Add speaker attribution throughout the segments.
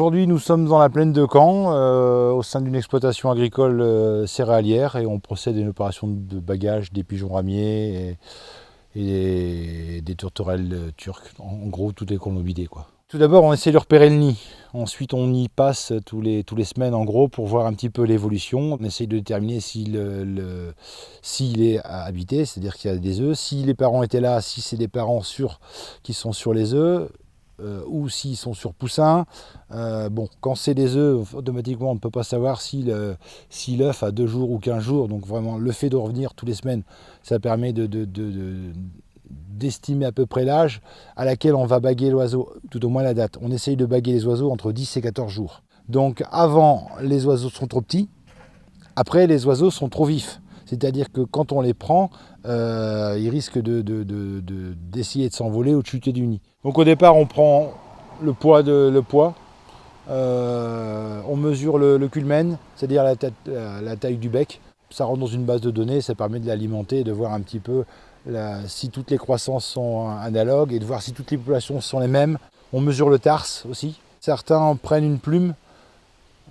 Speaker 1: Aujourd'hui, nous sommes dans la plaine de Caen, au sein d'une exploitation agricole céréalière, et on procède à une opération de bagage des pigeons ramiers et des tourterelles turques. En gros, toutes les colombidés, quoi. Tout d'abord, on essaie de repérer le nid. Ensuite, on y passe tous les semaines, en gros, pour voir un petit peu l'évolution. On essaye de déterminer s'il est habité, c'est-à-dire qu'il y a des œufs. Si les parents étaient là, si c'est des parents sûrs qui sont sur les œufs, ou s'ils sont sur poussin. Quand c'est des œufs, automatiquement on ne peut pas savoir si l'œuf a 2 jours ou 15 jours. Donc vraiment, le fait de revenir toutes les semaines, ça permet d'estimer à peu près l'âge à laquelle on va baguer l'oiseau, tout au moins la date. On essaye de baguer les oiseaux entre 10 et 14 jours. Donc avant, les oiseaux sont trop petits. Après, les oiseaux sont trop vifs. C'est-à-dire que quand on les prend, ils risquent d'essayer de s'envoler ou de chuter du nid. Donc au départ, on prend le poids. On mesure le culmen, c'est-à-dire la taille du bec. Ça rentre dans une base de données, ça permet de l'alimenter et de voir un petit peu si toutes les croissances sont analogues et de voir si toutes les populations sont les mêmes. On mesure le tarse aussi. Certains prennent une plume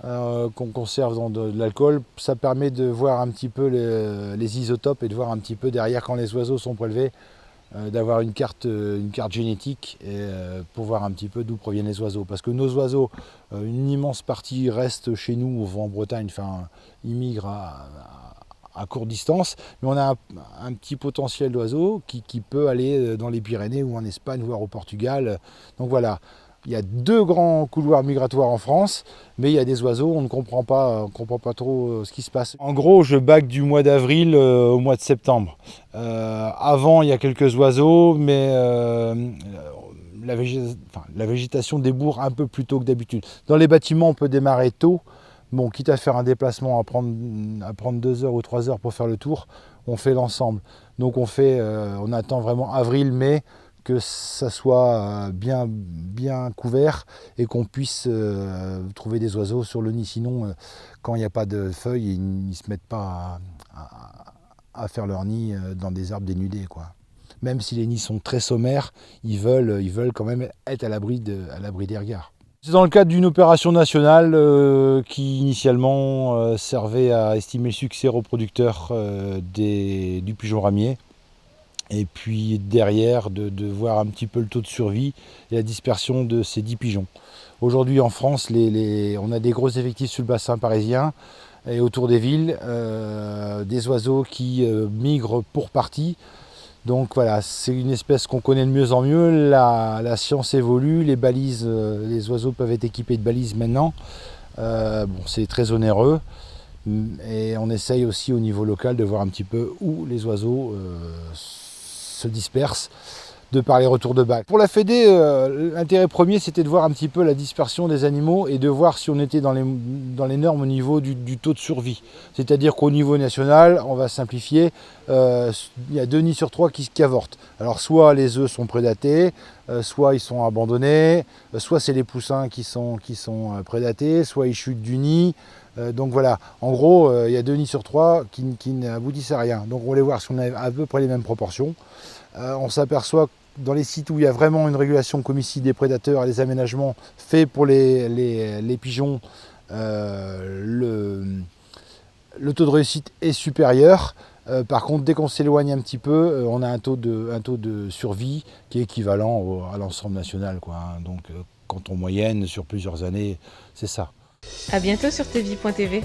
Speaker 1: qu'on conserve dans de l'alcool. Ça permet de voir un petit peu les isotopes et de voir un petit peu derrière, quand les oiseaux sont prélevés, d'avoir une carte génétique pour voir un petit peu d'où proviennent les oiseaux. Parce que nos oiseaux, une immense partie reste chez nous, en Bretagne, ils migrent à courte distance, mais on a un petit potentiel d'oiseaux qui peut aller dans les Pyrénées ou en Espagne, voire au Portugal. Donc voilà. Il y a 2 grands couloirs migratoires en France, mais il y a des oiseaux, on ne comprend pas trop ce qui se passe. En gros, je bague du mois d'avril au mois de septembre. Avant, il y a quelques oiseaux, mais la végétation débourre un peu plus tôt que d'habitude. Dans les bâtiments, on peut démarrer tôt. Bon, quitte à faire un déplacement, à prendre 2 heures ou 3 heures pour faire le tour, on fait l'ensemble. Donc on attend vraiment avril-mai, que ça soit bien couvert et qu'on puisse trouver des oiseaux sur le nid. Sinon, quand il n'y a pas de feuilles, ils ne se mettent pas à faire leur nid dans des arbres dénudés, quoi. Même si les nids sont très sommaires, ils veulent quand même être à l'abri des regards. C'est dans le cadre d'une opération nationale qui initialement servait à estimer le succès reproducteur du pigeon ramier. Et puis derrière, de voir un petit peu le taux de survie et la dispersion de ces 10 pigeons. Aujourd'hui en France, on a des gros effectifs sur le bassin parisien et autour des villes, des oiseaux qui migrent pour partie. Donc voilà, c'est une espèce qu'on connaît de mieux en mieux. La science évolue, les balises, les oiseaux peuvent être équipés de balises maintenant. C'est très onéreux. Et on essaye aussi au niveau local de voir un petit peu où les oiseaux se dispersent de par les retours de bac. Pour la Fédé, l'intérêt premier, c'était de voir un petit peu la dispersion des animaux et de voir si on était dans les normes au niveau du taux de survie. C'est-à-dire qu'au niveau national, on va simplifier, il y a 2 nids sur 3 qui avortent. Alors soit les œufs sont prédatés, soit ils sont abandonnés, soit c'est les poussins qui sont prédatés, soit ils chutent du nid. Donc voilà, en gros, il y a 2 nids sur 3 qui n'aboutissent à rien. Donc on va aller voir si on a à peu près les mêmes proportions. On s'aperçoit que dans les sites où il y a vraiment une régulation comicide des prédateurs et des aménagements faits pour les pigeons, le taux de réussite est supérieur. Par contre, dès qu'on s'éloigne un petit peu, on a un taux de survie qui est équivalent à l'ensemble national, quoi. Donc quand on moyenne sur plusieurs années, c'est ça.
Speaker 2: À bientôt sur tvie.tv.